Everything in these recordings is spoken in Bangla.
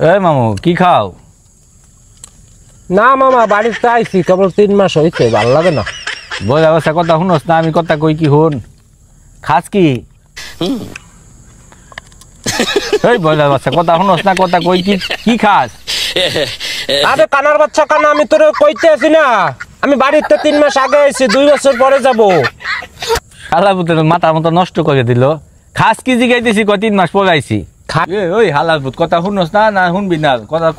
এই মামু কি খাও? না মামা বাড়িতে আইছি কেবল 3 মাস হইছে, ভালো লাগে না। বই অবস্থা কথা শুনোস না, আমি কথা কই কি হুন। খাস কি? এই বই অবস্থা কথা শুনোস না, কথা কই কি খাস? আরে কানার বাচ্চা কানা, আমি তোরে কইতে আছি না, আমি বাড়িতে 3 মাস আগে আইছি, 2 বছর পরে যাব। শালা পুতের মাথার মতো নষ্ট করে দিল। খাস কি জিগাইতেছি, 3 মাস পরে আইছি। ওই হালাল পুত কথা শুনোস না, না শুনবি না,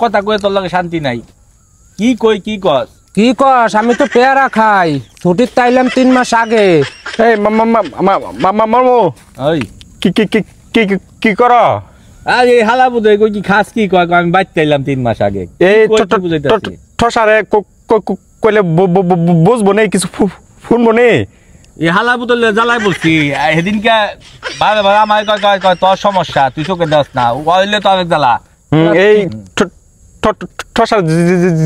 কথা কয়ে তোর লাগে শান্তি নাই। কি কই কি কস? কি কস? আমি তো পেয়ারা খাই, ছুটির তাইলাম 3 মাস আগে। এই মামু ওই কি কর? আর এই হালা পুতে কই কি খাস কি কয়, আমি বাইতে আইলাম 3 মাস আগে। এই ঠসারে কইলে বুঝবো নেই, কিছু শুনবো নেই। এই হালা পুতলে জ্বালাই বলছি সেদিনকে বারে বারে আমার কয় তোর সমস্যা, তুই চোখে দাস না, ওইলে তো অনেক জ্বালা। এই ঠসার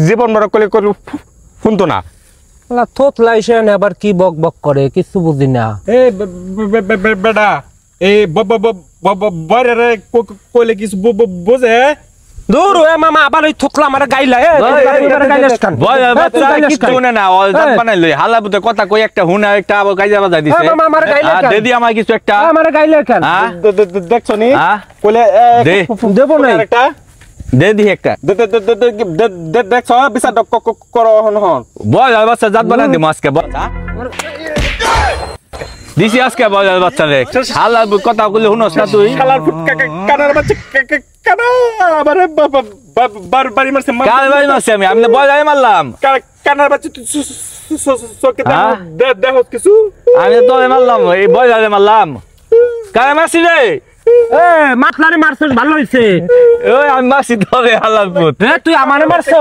জীবন মরা কইলে শুনতো না। থোত লাইছেন আবার কি বক বক করে, কিছু বুঝি না। এই বেটা এই বাইরে কইলে কিছু বোঝে? দূর এ মামা, আবার ওই থোকলা আমার গাইলা। হালা পুতে কথা কই একটা হুনা একটা আবার গাইজা বাজাই দিছে। দিদি আমার কিছু একটা আমার গাইলা কেন দেখছো নি? কইলে দেবো না একটা দে দি একটা দেখছ বিচার করো হন বল বাচ্চা জাত বানাই দিম আজকে। বল দিছি আজকে বল বাচ্চা রে। হালা কথা কইলে শুনোস না তুই? শালার ফুট কানার বাচ্চা কানা আবার বাড়ি মারছে। কার বাড়ি মারছি আমি? আমি বল যাই মারলাম। কানার বাচ্চা চোখে দেখো কিছু? আমি তো মারলাম, এই বল যাই মারলাম। কার মারছি রে? মাতলারে মারছিস, ভালো হইছে। ওই আমি মারছি তবে হালাল পুত। তুই আমারে মারছো?